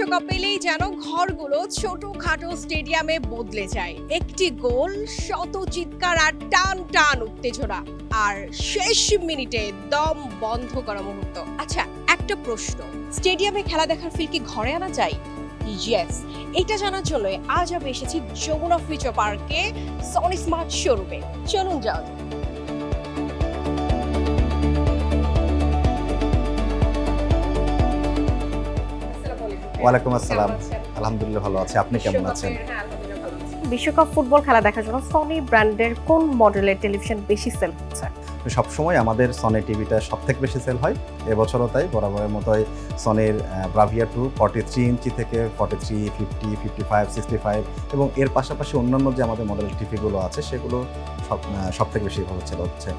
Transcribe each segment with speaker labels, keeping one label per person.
Speaker 1: বিশ্বকাপ পেলেই যেন ঘরগুলো ছোটখাটো স্টেডিয়ামে বদলে যায়। একটি গোল, শত চিৎকার আর টান টান উত্তেজনা, আর শেষ মিনিটে দম বন্ধ করা মুহূর্ত। আচ্ছা, একটা প্রশ্ন, স্টেডিয়ামে খেলা দেখার ফিল কি ঘরে আনা যায়? ইয়েস, এটা জানার জন্য আজ আমি এসেছি যমুনা ফিউচার পার্কে সনি স্মার্ট শোরুমে। চলুন যাও।
Speaker 2: ওয়ালাইকুম আসসালাম। আলহামদুলিল্লাহ ভালো আছি। আপনি কেমন আছেন?
Speaker 1: বিশ্বকাপ ফুটবল খেলা দেখার জন্য সনি ব্র্যান্ডের কোন মডেলের টেলিভিশন বেশি সেল হচ্ছে?
Speaker 2: সবসময় আমাদের সনি টিভিটা সবথেকে বেশি সেল হয়। এবছরও তাই, বরাবরের মতোই সনির ব্রাভিয়া 2 43 ইঞ্চি থেকে 43, 50, 55, 65 এবং এর পাশাপাশি অন্যান্য যে আমাদের মডেল টিভিগুলো আছে সেগুলো সবথেকে বেশি ভালো সেল হচ্ছে।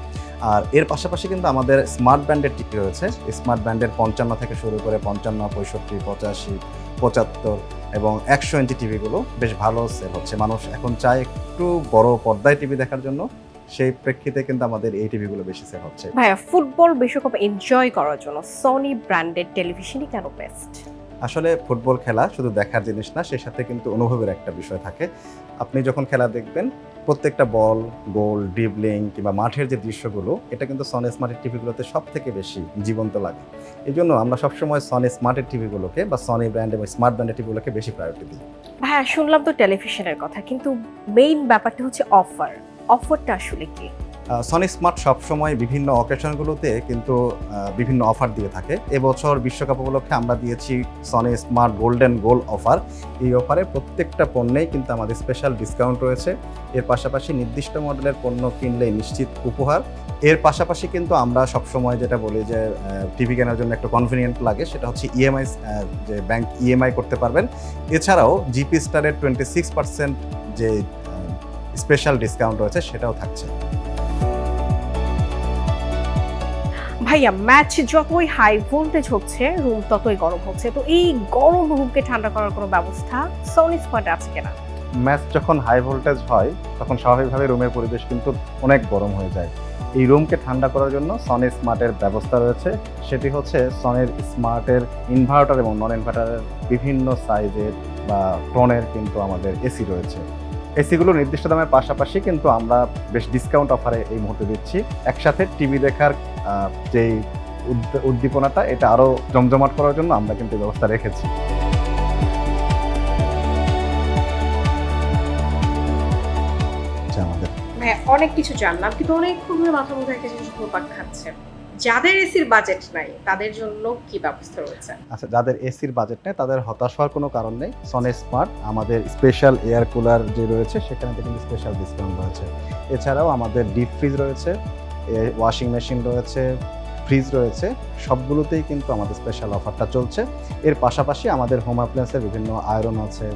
Speaker 2: আর এর পাশাপাশি কিন্তু আমাদের স্মার্ট ব্র্যান্ডের টিভি রয়েছে। স্মার্ট ব্র্যান্ডের 55 থেকে শুরু করে 55, 65, 85, 75 এবং 100 ইঞ্চি টিভিগুলো বেশ ভালো সেল হচ্ছে। মানুষ এখন চায় একটু বড় পর্দায় টিভি দেখার জন্য, সেই প্রেক্ষিতে কিন্তু আমাদের এই টিভিগুলো বেশি সেল হচ্ছে।
Speaker 1: ভাইয়া, ফুটবল বিশ্বকাপ এনজয় করার জন্য সনি ব্র্যান্ডের টেলিভিশনই কেন বেস্ট?
Speaker 2: আসলে ফুটবল খেলা শুধু দেখার জিনিস না, সেই সাথে কিন্তু অনুভবের একটা বিষয় থাকে। আপনি যখন খেলা দেখবেন, প্রত্যেকটা বল, গোল, ড্রিবলিং কিংবা মাঠের যে দৃশ্যগুলো, এটা কিন্তু সনি স্মার্টের টিভিগুলোতে সব থেকে বেশি জীবন্ত লাগে। এই জন্য আমরা সবসময় সনি স্মার্টের টিভিগুলোকে বা সনি ব্র্যান্ড এবং স্মার্ট ব্র্যান্ডের টিভিগুলোকে বেশি প্রায়োরিটি দিই।
Speaker 1: ভাইয়া, শুনলাম তো টেলিভিশনের কথা, কিন্তু মেইন ব্যাপারটা হচ্ছে অফারটা আসলে কি?
Speaker 2: সনি স্মার্ট সবসময় বিভিন্ন অকেশনগুলোতে কিন্তু বিভিন্ন অফার দিয়ে থাকে। এবছর বিশ্বকাপ উপলক্ষে আমরা দিয়েছি সনি স্মার্ট গোল্ডেন গোল অফার। এই অফারে প্রত্যেকটা পণ্যেই কিন্তু আমাদের স্পেশাল ডিসকাউন্ট রয়েছে। এর পাশাপাশি নির্দিষ্ট মডেলের পণ্য কিনলে নিশ্চিত উপহার। এর পাশাপাশি কিন্তু আমরা সবসময় যেটা বলি যে টিভি কেনার জন্য একটা কনভিনিয়েন্ট লাগে, সেটা হচ্ছে ইএমআই, যে ব্যাংক ইএমআই করতে পারবেন। এছাড়াও জিপি স্টারের 26% যে স্পেশাল ডিসকাউন্ট রয়েছে সেটাও থাকছে।
Speaker 1: ভাইয়া, ম্যাচ যতই হাই ভোল্টেজ হচ্ছে, রুম ততই গরম হচ্ছে, তো এই গরম রুমকে ঠান্ডা করার কোনো ব্যবস্থা সনি স্মার্ট আছে কিনা?
Speaker 2: ম্যাচ যখন হাই ভোল্টেজ হয় তখন স্বাভাবিকভাবে রুমের পরিবেশ কিন্তু অনেক গরম হয়ে যায়। এই রুমকে ঠান্ডা করার জন্য সনি স্মার্টের ব্যবস্থা রয়েছে। সেটি হচ্ছে সনির স্মার্টের ইনভার্টার এবং নন ইনভার্টারের বিভিন্ন সাইজের বা টোনের কিন্তু আমাদের এসি রয়েছে। এসিগুলো নির্দিষ্ট দামের পাশাপাশি কিন্তু আমরা বেশ ডিসকাউন্ট অফারে এই মুহূর্তে দিচ্ছি। একসাথে টিভি দেখার যেই উদ্দীপনাটা, এটা আরও জমজমাট করার জন্য আমরা কিন্তু ব্যবস্থা রেখেছি। আমাদের
Speaker 1: অনেক কিছু জানলাম, কিন্তু অনেকক্ষণ ধরে মাথা মধ্যে একটা জিনিস ঘুরপাক খাচ্ছে। যাদের এসির বাজেট নাই তাদের জন্য কি ব্যবস্থা রয়েছে?
Speaker 2: আচ্ছা, যাদের এসির বাজেট নেই তাদের হতাশ হওয়ার কোনো কারণ নেই। সনি স্মার্ট আমাদের স্পেশাল এয়ার কুলার যে রয়েছে সেখানে কিন্তু স্পেশাল ডিসকাউন্ট রয়েছে। এছাড়াও আমাদের ডিপ ফ্রিজ রয়েছে, ওয়াশিং মেশিন রয়েছে, ফ্রিজ রয়েছে, সবগুলোতেই কিন্তু আমাদের স্পেশাল অফারটা চলছে। এর পাশাপাশি আমাদের হোম অ্যাপ্লায়েন্সের বিভিন্ন আয়রন আছে,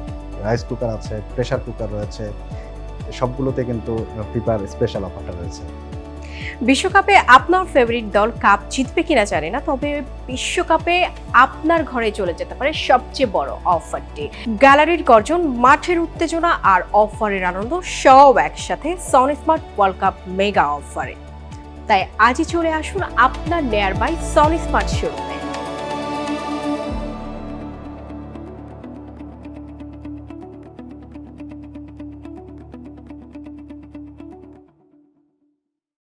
Speaker 2: রাইস কুকার আছে, প্রেশার কুকার রয়েছে, সবগুলোতে কিন্তু প্রিপার স্পেশাল অফারটা রয়েছে।
Speaker 1: বিশ্বকাপে আপনার ফেভারিট দল কাপ জিতবে কিনা জানি না, তবে বিশ্বকাপে আপনার ঘরে চলে যেতে পারে সবচেয়ে বড় অফারটি। গ্যালারির গর্জন, মাঠের উত্তেজনা আর অফারের আনন্দ সব একসাথে Sony smart world cup mega অফারে। তাই আজই চলে আসুন আপনার নিয়ার বাই সনি স্মার্ট শোরুমে।